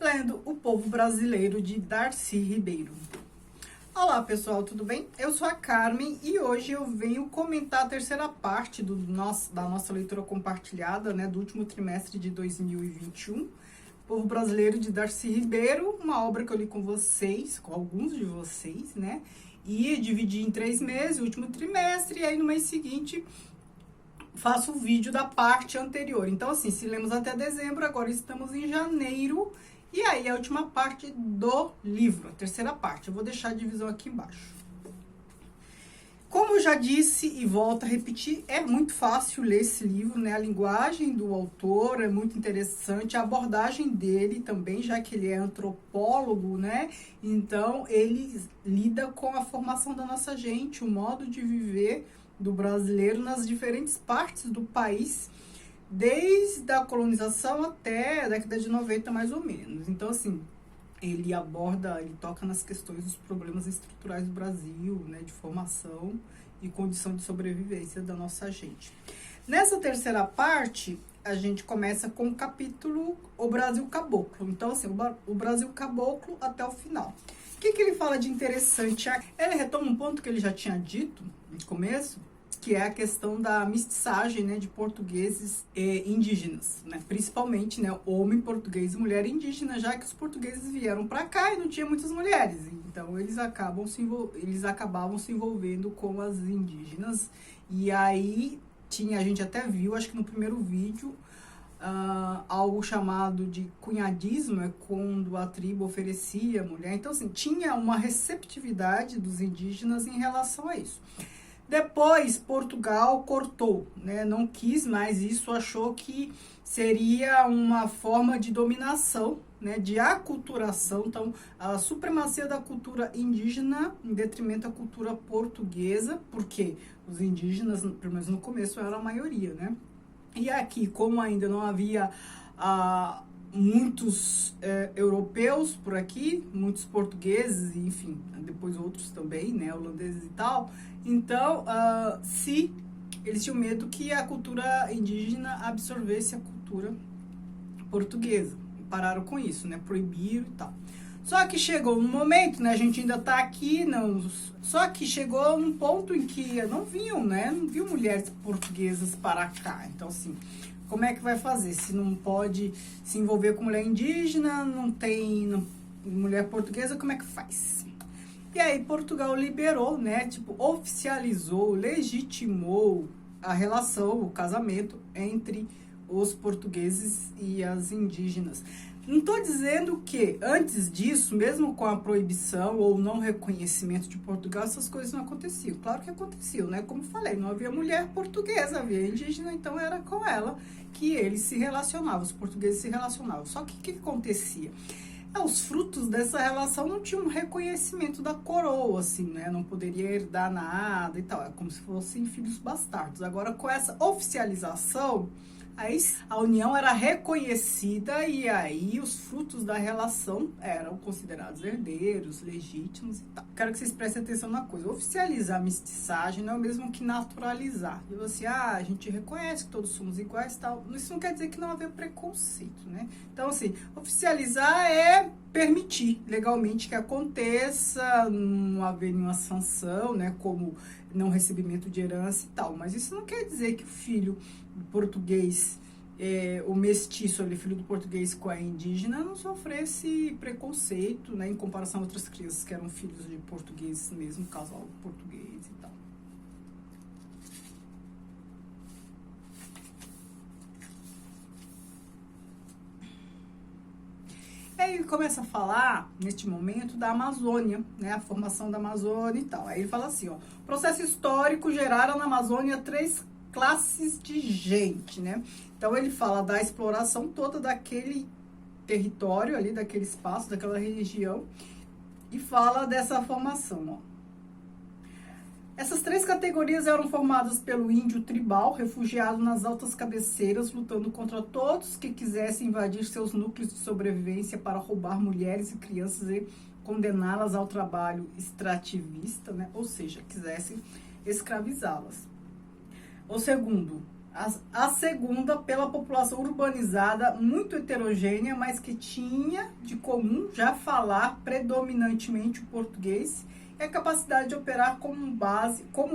lendo O Povo Brasileiro, de Darcy Ribeiro. Olá pessoal, tudo bem? Eu sou a Carmen e hoje eu venho comentar a terceira parte da nossa leitura compartilhada, né, do último trimestre de 2021. Povo Brasileiro, de Darcy Ribeiro, uma obra que eu li com vocês, com alguns de vocês, né? E dividi em 3 meses, o último trimestre, e aí no mês seguinte faço o vídeo da parte anterior. Então, assim, se lemos até dezembro, agora estamos em janeiro, e aí a última parte do livro, a terceira parte. Eu vou deixar a divisão aqui embaixo. Como eu já disse e volto a repetir, é muito fácil ler esse livro, né? A linguagem do autor é muito interessante, a abordagem dele também, já que ele é antropólogo, né? Então, ele lida com a formação da nossa gente, o modo de viver do brasileiro nas diferentes partes do país, desde a colonização até a década de 90, mais ou menos. Então, assim, ele toca nas questões dos problemas estruturais do Brasil, né, de formação e condição de sobrevivência da nossa gente. Nessa terceira parte, a gente começa com o capítulo O Brasil Caboclo. Então, assim, o Brasil Caboclo até o final. O que ele fala de interessante? Ele retoma um ponto que ele já tinha dito no começo, que é a questão da mestiçagem, né, de portugueses indígenas, né, principalmente, né, homem português e mulher indígena, já que os portugueses vieram para cá e não tinha muitas mulheres, então eles acabavam se envolvendo com as indígenas. E aí a gente até viu, acho que no primeiro vídeo, algo chamado de cunhadismo, é quando a tribo oferecia a mulher. Então, assim, tinha uma receptividade dos indígenas em relação a isso. Depois, Portugal cortou, né? Não quis mais isso, achou que seria uma forma de dominação, né? De aculturação. Então, a supremacia da cultura indígena em detrimento da cultura portuguesa, porque os indígenas, pelo menos no começo, eram a maioria, né? E aqui, como ainda não havia muitos europeus por aqui, muitos portugueses, enfim, depois outros também, né, holandeses e tal. Então, eles tinham medo que a cultura indígena absorvesse a cultura portuguesa. E pararam com isso, né, proibiram e tal. Só que chegou um momento, né, a gente ainda tá aqui, só que chegou um ponto em que não viam mulheres portuguesas para cá. Então, assim, como é que vai fazer? Se não pode se envolver com mulher indígena, não tem mulher portuguesa, como é que faz? E aí Portugal liberou, né? Tipo, oficializou, legitimou a relação, o casamento entre os portugueses e as indígenas. Não estou dizendo que antes disso, mesmo com a proibição ou não reconhecimento de Portugal, essas coisas não aconteciam. Claro que aconteciam, né? Como falei, não havia mulher portuguesa, havia indígena, então era com ela que eles se relacionavam, os portugueses se relacionavam. Só que o que acontecia? Os frutos dessa relação não tinham um reconhecimento da coroa, assim, né? Não poderia herdar nada e tal. É como se fossem filhos bastardos. Agora, com essa oficialização, aí a união era reconhecida e aí os frutos da relação eram considerados herdeiros, legítimos e tal. Quero que vocês prestem atenção na coisa. Oficializar a mestiçagem não é o mesmo que naturalizar. Tipo assim, a gente reconhece que todos somos iguais e tal. Isso não quer dizer que não haver preconceito, né? Então, assim, oficializar é permitir legalmente que aconteça, não haver nenhuma sanção, né? Como não recebimento de herança e tal. Mas isso não quer dizer que o filho português, o mestiço, ele filho do português com a indígena, não sofresse preconceito, né, em comparação a outras crianças que eram filhos de portugueses mesmo, casal português e tal. Aí ele começa a falar, neste momento, da Amazônia, né, a formação da Amazônia e tal. Aí ele fala assim, processo histórico geraram na Amazônia 3 classes de gente, né? Então ele fala da exploração toda daquele território ali, daquele espaço, daquela região, e fala dessa formação, Essas 3 categorias eram formadas pelo índio tribal, refugiado nas altas cabeceiras, lutando contra todos que quisessem invadir seus núcleos de sobrevivência para roubar mulheres e crianças e condená-las ao trabalho extrativista, né? Ou seja, quisessem escravizá-las. O segundo, A segunda, pela população urbanizada, muito heterogênea, mas que tinha de comum já falar predominantemente o português e a capacidade de operar como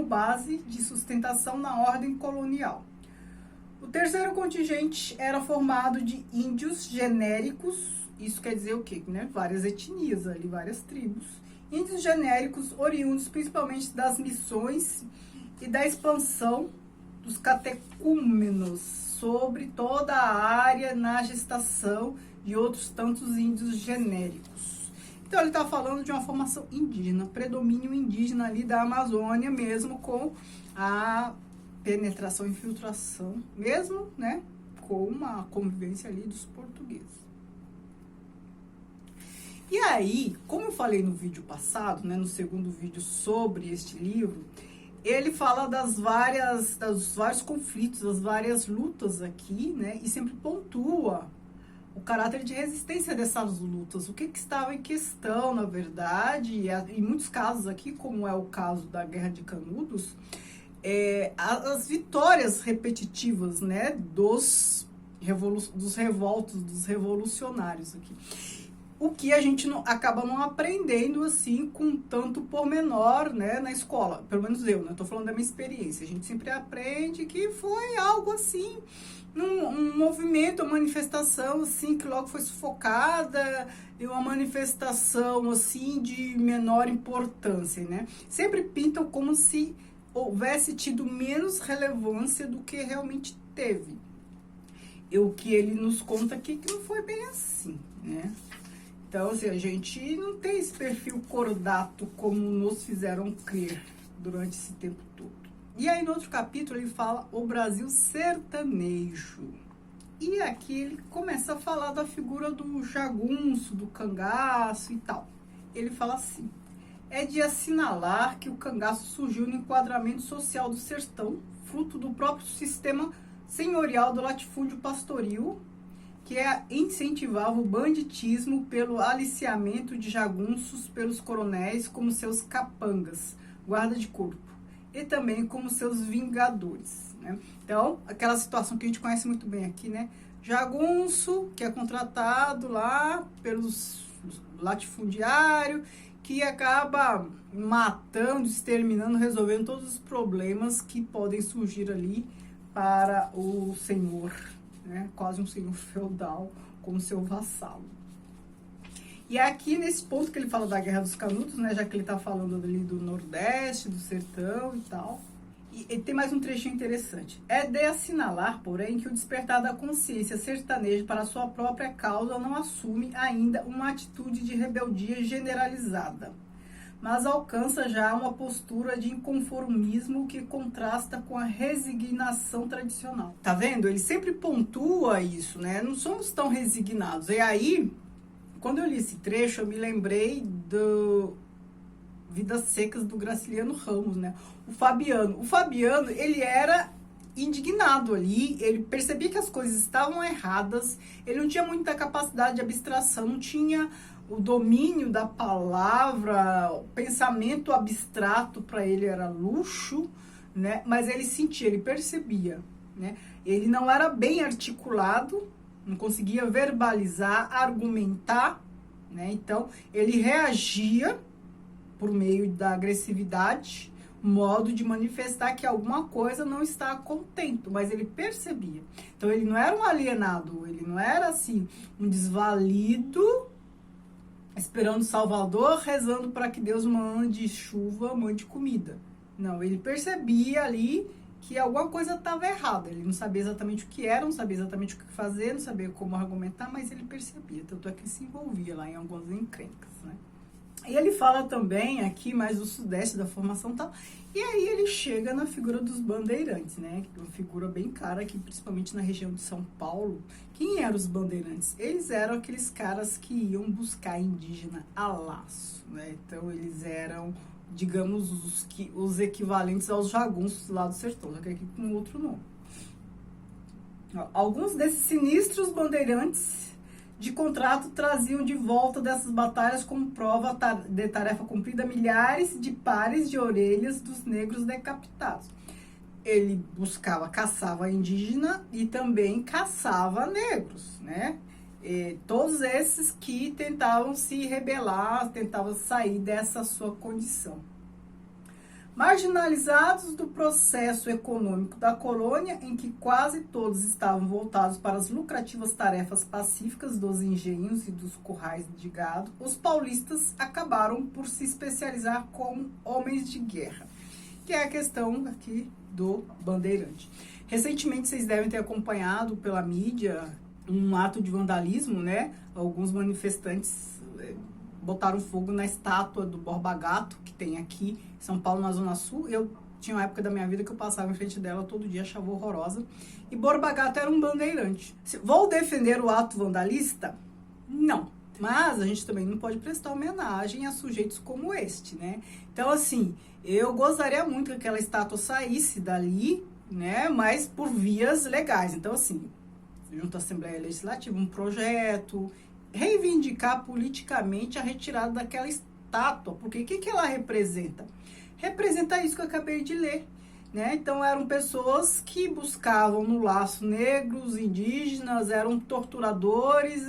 base de sustentação na ordem colonial. O terceiro contingente era formado de índios genéricos, isso quer dizer o quê? Né? Várias etnias ali, várias tribos. Índios genéricos oriundos principalmente das missões e da expansão dos catecúmenos sobre toda a área na gestação de outros tantos índios genéricos. Então ele está falando de uma formação indígena, predomínio indígena ali da Amazônia mesmo, com a penetração e infiltração, mesmo, né, com uma convivência ali dos portugueses. E aí, como eu falei no vídeo passado, né, no segundo vídeo sobre este livro, ele fala dos vários conflitos, das várias lutas aqui, né? E sempre pontua o caráter de resistência dessas lutas. O que estava em questão, na verdade, e em muitos casos aqui, como é o caso da Guerra de Canudos, as vitórias repetitivas, né? Dos revoltos, dos revolucionários aqui. O que a gente acaba não aprendendo assim com tanto pormenor, né, na escola. Pelo menos eu, né? Tô falando da minha experiência. A gente sempre aprende que foi algo assim, um movimento, uma manifestação assim que logo foi sufocada, e uma manifestação assim de menor importância, né? Sempre pintam como se houvesse tido menos relevância do que realmente teve. E o que ele nos conta aqui que não foi bem assim, né? Então, assim, a gente não tem esse perfil cordato como nos fizeram crer durante esse tempo todo. E aí, no outro capítulo, ele fala o Brasil sertanejo. E aqui ele começa a falar da figura do jagunço, do cangaço e tal. Ele fala assim: é de assinalar que o cangaço surgiu no enquadramento social do sertão, fruto do próprio sistema senhorial do latifúndio pastoril, que incentivava o banditismo pelo aliciamento de jagunços pelos coronéis como seus capangas, guarda de corpo, e também como seus vingadores, né? Então, aquela situação que a gente conhece muito bem aqui, né? Jagunço, que é contratado lá pelos latifundiários, que acaba matando, exterminando, resolvendo todos os problemas que podem surgir ali para o senhor, né? Quase um senhor feudal como seu vassalo. E é aqui nesse ponto que ele fala da Guerra dos Canudos, né? Já que ele está falando ali do Nordeste, do sertão e tal. E tem mais um trechinho interessante. É de assinalar, porém, que o despertar da consciência sertaneja para sua própria causa não assume ainda uma atitude de rebeldia generalizada, mas alcança já uma postura de inconformismo que contrasta com a resignação tradicional. Tá vendo? Ele sempre pontua isso, né? Não somos tão resignados. E aí, quando eu li esse trecho, eu me lembrei do Vidas Secas do Graciliano Ramos, né? O Fabiano, ele era indignado ali, ele percebia que as coisas estavam erradas, ele não tinha muita capacidade de abstração, não tinha o domínio da palavra, o pensamento abstrato para ele era luxo, né? Mas ele sentia, ele percebia, né? Ele não era bem articulado, não conseguia verbalizar, argumentar, né? Então, ele reagia por meio da agressividade, modo de manifestar que alguma coisa não está contento, mas ele percebia. Então, ele não era um alienado, ele não era assim, um desvalido, esperando Salvador, rezando para que Deus mande chuva, mande comida. Não, ele percebia ali que alguma coisa estava errada. Ele não sabia exatamente o que era, não sabia exatamente o que fazer, não sabia como argumentar, mas ele percebia. Tanto é que ele se envolvia lá em algumas encrencas, né? E ele fala também aqui mais do Sudeste, da formação e tal. E aí ele chega na figura dos bandeirantes, né? Uma figura bem cara aqui, principalmente na região de São Paulo. Quem eram os bandeirantes? Eles eram aqueles caras que iam buscar indígena a laço, né? Então eles eram, digamos, os equivalentes aos jagunços lá do sertão, só que aqui com outro nome. Alguns desses sinistros bandeirantes de contrato traziam de volta dessas batalhas como prova de tarefa cumprida milhares de pares de orelhas dos negros decapitados. ele buscava, caçava indígena e também caçava negros, né? Todos esses que tentavam se rebelar, tentavam sair dessa sua condição. Marginalizados do processo econômico da colônia, em que quase todos estavam voltados para as lucrativas tarefas pacíficas dos engenhos e dos currais de gado, os paulistas acabaram por se especializar como homens de guerra, que é a questão aqui do bandeirante. Recentemente, vocês devem ter acompanhado pela mídia um ato de vandalismo, né? Alguns manifestantes botaram fogo na estátua do Borba Gato, que tem aqui em São Paulo, na Zona Sul. Eu tinha uma época da minha vida que eu passava em frente dela todo dia, achava horrorosa. E Borba Gato era um bandeirante. Vou defender o ato vandalista? Não. Mas a gente também não pode prestar homenagem a sujeitos como este, né? Então, assim, eu gostaria muito que aquela estátua saísse dali, né? Mas por vias legais. Então, assim, junto à Assembleia Legislativa, um projeto, reivindicar politicamente a retirada daquela estátua, porque o que ela representa? Representa isso que eu acabei de ler, né? Então eram pessoas que buscavam no laço negros, indígenas, eram torturadores,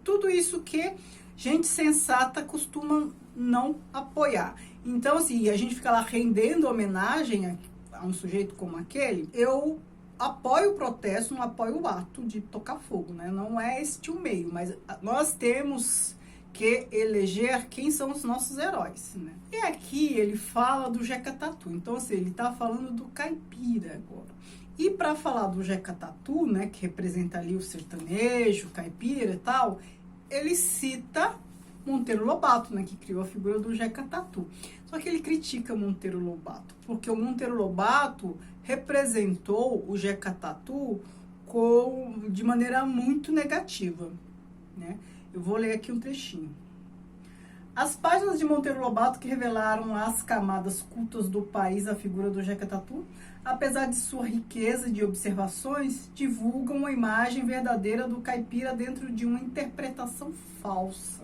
tudo isso que gente sensata costuma não apoiar. Então, assim, a gente fica lá rendendo homenagem a um sujeito como aquele, eu apoio o protesto, não apoio o ato de tocar fogo, né? Não é este o meio, mas nós temos que eleger quem são os nossos heróis, né? E aqui ele fala do Jeca Tatu, então assim, ele tá falando do caipira agora. E para falar do Jeca Tatu, né, que representa ali o sertanejo, o caipira e tal, ele cita Monteiro Lobato, né, que criou a figura do Jeca Tatu. Só que ele critica Monteiro Lobato, porque o Monteiro Lobato representou o Jeca Tatu de maneira muito negativa, né? Eu vou ler aqui um trechinho. As páginas de Monteiro Lobato que revelaram às camadas cultas do país a figura do Jeca Tatu, apesar de sua riqueza de observações, divulgam uma imagem verdadeira do caipira dentro de uma interpretação falsa.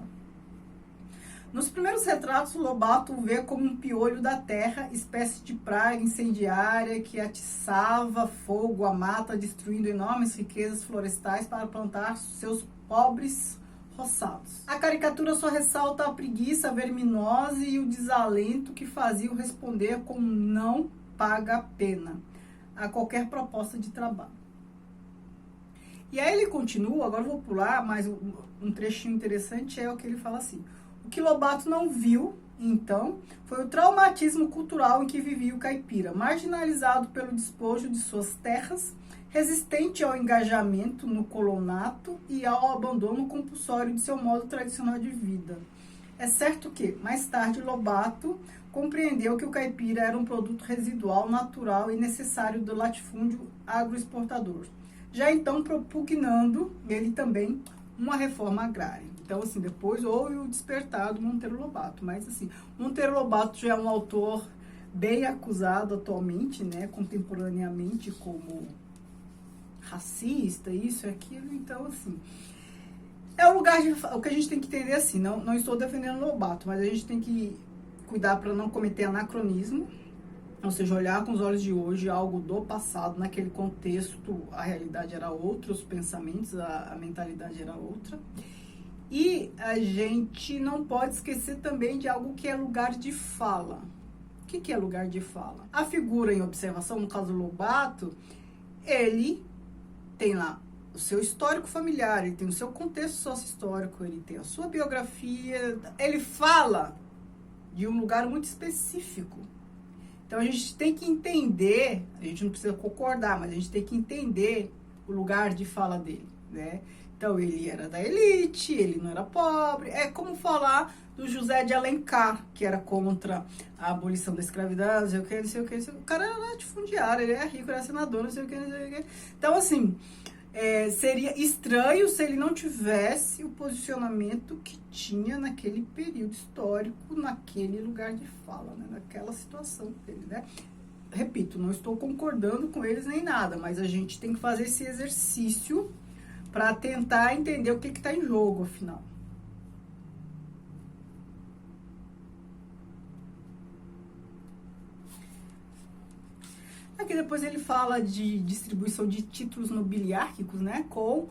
Nos primeiros retratos, Lobato o vê como um piolho da terra, espécie de praga incendiária que atiçava fogo à mata, destruindo enormes riquezas florestais para plantar seus pobres roçados. A caricatura só ressalta a preguiça verminosa e o desalento que faziam responder com não paga a pena a qualquer proposta de trabalho. E aí ele continua, agora eu vou pular, mas um trechinho interessante é o que ele fala assim: o que Lobato não viu, então, foi o traumatismo cultural em que vivia o caipira, marginalizado pelo despojo de suas terras, resistente ao engajamento no colonato e ao abandono compulsório de seu modo tradicional de vida. É certo que, mais tarde, Lobato compreendeu que o caipira era um produto residual, natural e necessário do latifúndio agroexportador, já então propugnando ele também uma reforma agrária. Então, assim, depois houve o despertar do Monteiro Lobato, mas assim, Monteiro Lobato já é um autor bem acusado atualmente, né, contemporaneamente, como racista, isso e aquilo. Então, assim, é o lugar de... O que a gente tem que entender, assim, não estou defendendo Lobato, mas a gente tem que cuidar para não cometer anacronismo, ou seja, olhar com os olhos de hoje algo do passado. Naquele contexto, a realidade era outra, os pensamentos, a mentalidade era outra. E a gente não pode esquecer também de algo que é lugar de fala. O que é lugar de fala? A figura em observação, no caso do Lobato, ele tem lá o seu histórico familiar, ele tem o seu contexto sócio-histórico, ele tem a sua biografia, ele fala de um lugar muito específico. Então a gente tem que entender, a gente não precisa concordar, mas a gente tem que entender o lugar de fala dele, né? Então ele era da elite, ele não era pobre. É como falar do José de Alencar, que era contra a abolição da escravidão, não sei o que, não sei o que, não sei o que. O cara era latifundiário, ele era rico, era senador, não sei o que, não sei o que. Então, assim, seria estranho se ele não tivesse o posicionamento que tinha naquele período histórico, naquele lugar de fala, né? Naquela situação dele, né? Repito, não estou concordando com eles nem nada, mas a gente tem que fazer esse exercício para tentar entender o que está em jogo, afinal. que depois ele fala de distribuição de títulos nobiliárquicos, né, com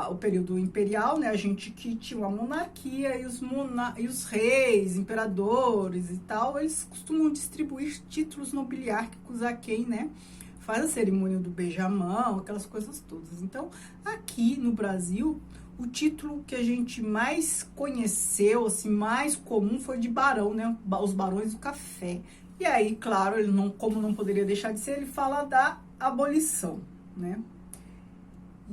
o período imperial, né, a gente que tinha uma monarquia e os reis, imperadores e tal, eles costumam distribuir títulos nobiliárquicos a quem, né, faz a cerimônia do beijamão, aquelas coisas todas. Então, aqui no Brasil, o título que a gente mais conheceu, assim, mais comum foi de barão, né, os barões do café. E aí, claro, ele não, como não poderia deixar de ser, ele fala da abolição, né?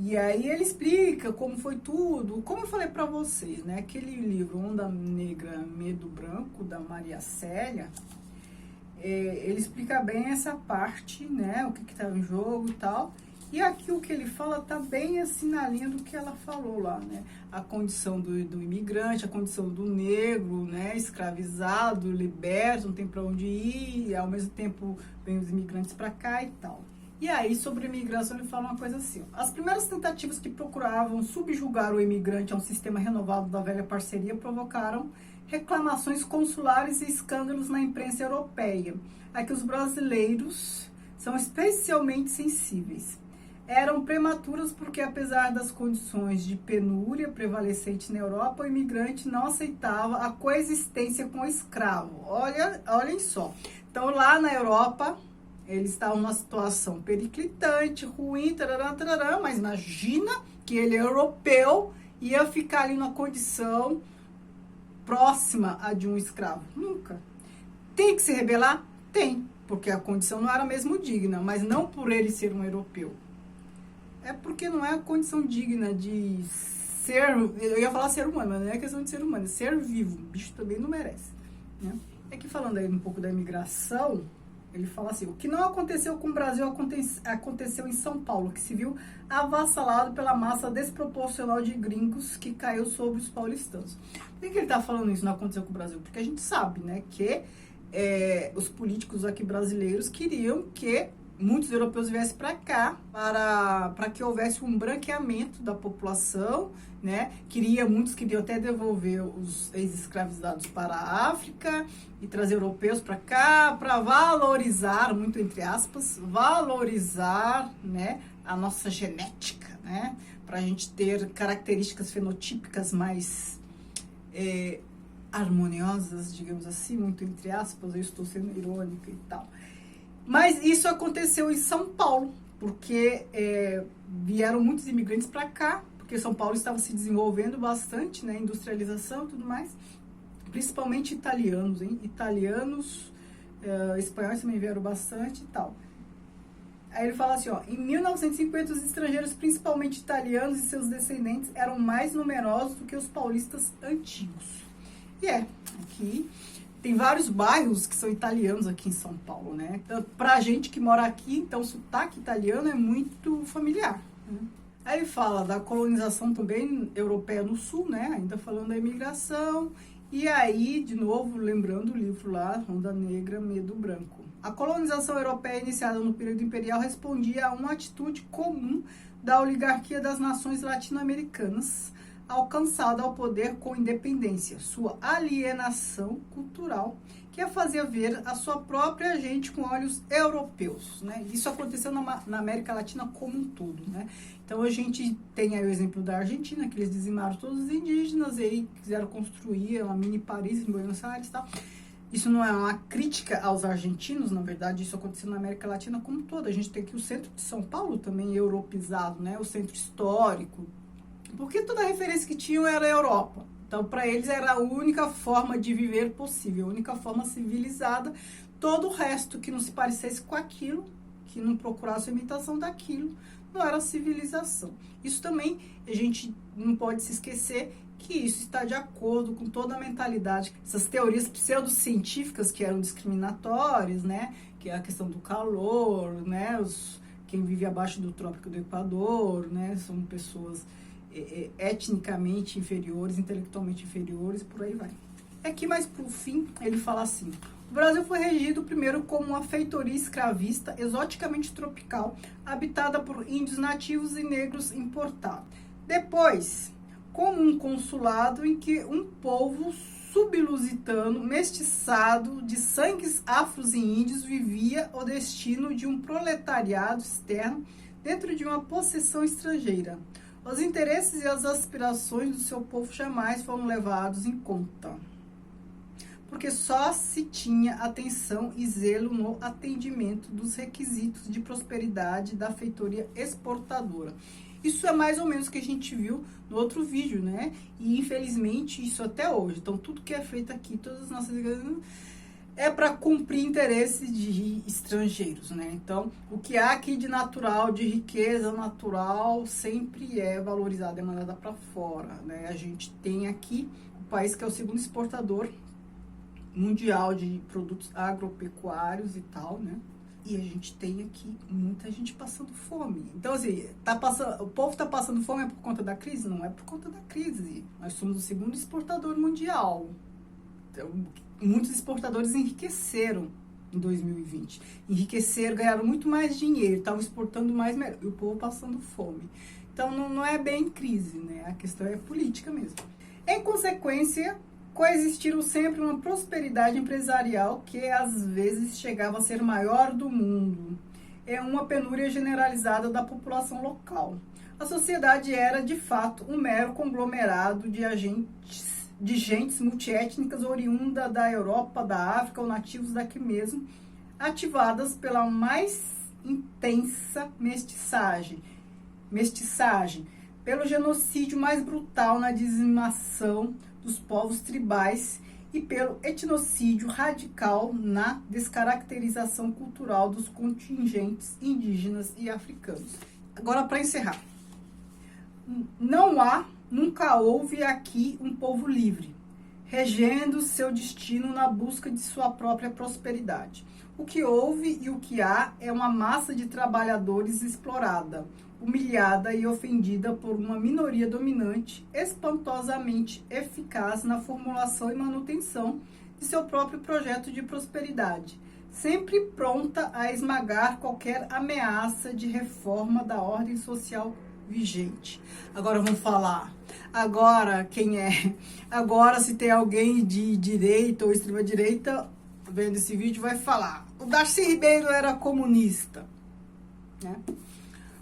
E aí ele explica como foi tudo, como eu falei para vocês, né? Aquele livro Onda Negra, Medo Branco, da Maria Célia, ele explica bem essa parte, né? O que estava em jogo e tal. E aqui o que ele fala tá bem assim na linha do que ela falou lá, né? A condição do imigrante, a condição do negro, né? Escravizado, liberto, não tem para onde ir, e ao mesmo tempo vem os imigrantes para cá e tal. E aí, sobre a imigração, ele fala uma coisa assim: as primeiras tentativas que procuravam subjugar o imigrante a um sistema renovado da velha parceria provocaram reclamações consulares e escândalos na imprensa europeia, a que os brasileiros são especialmente sensíveis. Eram prematuras porque, apesar das condições de penúria prevalecentes na Europa, o imigrante não aceitava a coexistência com o escravo. Olhem só. Então, lá na Europa, eles estavam numa situação periclitante, ruim, tarará, tarará, mas imagina que ele é europeu ia ficar ali numa condição próxima a de um escravo. Nunca. Tem que se rebelar? Tem, porque a condição não era mesmo digna, mas não por ele ser um europeu. É porque não é a condição digna de ser, eu ia falar ser humano, mas não é questão de ser humano, é ser vivo. O bicho também não merece, né? É que falando aí um pouco da imigração, ele fala assim: o que não aconteceu com o Brasil aconteceu em São Paulo, que se viu avassalado pela massa desproporcional de gringos que caiu sobre os paulistanos. Por que ele está falando isso, não aconteceu com o Brasil? Porque a gente sabe, né, que os políticos aqui brasileiros queriam que muitos europeus viessem para cá para que houvesse um branqueamento da população, né? Muitos queriam até devolver os ex-escravizados para a África e trazer europeus para cá para valorizar, muito entre aspas, valorizar, né, a nossa genética, né? Para a gente ter características fenotípicas mais harmoniosas, digamos assim, muito entre aspas, eu estou sendo irônica e tal. Mas isso aconteceu em São Paulo, porque vieram muitos imigrantes para cá, porque São Paulo estava se desenvolvendo bastante, né, industrialização e tudo mais, principalmente italianos, hein? Italianos, espanhóis também vieram bastante e tal. Aí ele fala assim, ó: em 1950 os estrangeiros, principalmente italianos e seus descendentes, eram mais numerosos do que os paulistas antigos. E aqui tem vários bairros que são italianos aqui em São Paulo, né? Então, pra gente que mora aqui, então o sotaque italiano é muito familiar, né? Aí ele fala da colonização também europeia no sul, né? Ainda falando da imigração. E aí, de novo, lembrando o livro lá, Onda Negra, Medo Branco. A colonização europeia iniciada no período imperial respondia a uma atitude comum da oligarquia das nações latino-americanas, alcançada ao poder com independência, sua alienação cultural, que a fazia ver a sua própria gente com olhos europeus, né? Isso aconteceu na América Latina como um todo, né? Então a gente tem aí o exemplo da Argentina, que eles dizimaram todos os indígenas e aí quiseram construir uma mini Paris em Buenos Aires e tal. Isso não é uma crítica aos argentinos, na verdade, isso aconteceu na América Latina como um todo. A gente tem aqui o centro de São Paulo também europeizado, né? O centro histórico, porque toda a referência que tinham era a Europa. Então, para eles era a única forma de viver possível, a única forma civilizada. Todo o resto que não se parecesse com aquilo, que não procurasse a imitação daquilo, não era civilização. Isso também, a gente não pode se esquecer que isso está de acordo com toda a mentalidade. Essas teorias pseudocientíficas que eram discriminatórias, né? Que é a questão do calor, né? Quem vive abaixo do trópico do Equador, né? São pessoas etnicamente inferiores, intelectualmente inferiores, por aí vai. Aqui, mais por fim, ele fala assim: o Brasil foi regido primeiro como uma feitoria escravista exoticamente tropical, habitada por índios nativos e negros importados. Depois, como um consulado em que um povo sublusitano, mestiçado, de sangues afros e índios, vivia o destino de um proletariado externo dentro de uma possessão estrangeira. Os interesses e as aspirações do seu povo jamais foram levados em conta, porque só se tinha atenção e zelo no atendimento dos requisitos de prosperidade da feitoria exportadora. Isso é mais ou menos o que a gente viu no outro vídeo, né? E infelizmente isso até hoje. Então tudo que é feito aqui, todas as nossas igrejas, é para cumprir interesses de estrangeiros, né? Então, o que há aqui de natural, de riqueza natural, sempre é valorizado, é mandada para fora, né? A gente tem aqui o país que é o segundo exportador mundial de produtos agropecuários e tal, né? E a gente tem aqui muita gente passando fome. Então, assim, o povo está passando fome é por conta da crise? Não é por conta da crise. Nós somos o segundo exportador mundial. Então, muitos exportadores enriqueceram em 2020. Enriqueceram, ganharam muito mais dinheiro, estavam exportando mais, e o povo passando fome. Então, não é bem crise, né? A questão é política mesmo. Em consequência, coexistiram sempre uma prosperidade empresarial que às vezes chegava a ser maior do mundo. É uma penúria generalizada da população local. A sociedade era, de fato, um mero conglomerado de gentes multiétnicas oriundas da Europa, da África ou nativos daqui mesmo, ativadas pela mais intensa mestiçagem, pelo genocídio mais brutal na dizimação dos povos tribais e pelo etnocídio radical na descaracterização cultural dos contingentes indígenas e africanos. Agora, para encerrar, nunca houve aqui um povo livre, regendo seu destino na busca de sua própria prosperidade. O que houve e o que há é uma massa de trabalhadores explorada, humilhada e ofendida por uma minoria dominante, espantosamente eficaz na formulação e manutenção de seu próprio projeto de prosperidade, sempre pronta a esmagar qualquer ameaça de reforma da ordem social vigente. Agora vamos falar. Agora, quem é? Agora, se tem alguém de direita ou extrema-direita vendo esse vídeo, vai falar: o Darcy Ribeiro era comunista, né?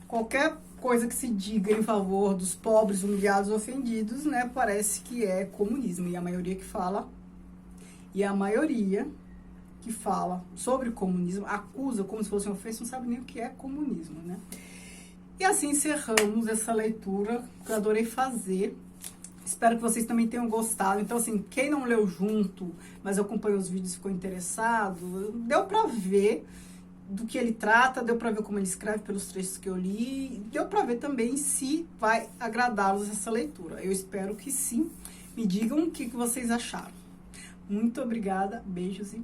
Qualquer coisa que se diga em favor dos pobres, humilhados, ofendidos, né, parece que é comunismo. E a maioria que fala sobre comunismo acusa como se fosse uma ofensa, não sabe nem o que é comunismo, né? E assim encerramos essa leitura que eu adorei fazer. Espero que vocês também tenham gostado. Então, assim, quem não leu junto, mas acompanhou os vídeos e ficou interessado, deu pra ver do que ele trata, deu pra ver como ele escreve pelos trechos que eu li, deu pra ver também se vai agradá-los essa leitura. Eu espero que sim. Me digam o que vocês acharam. Muito obrigada, beijos e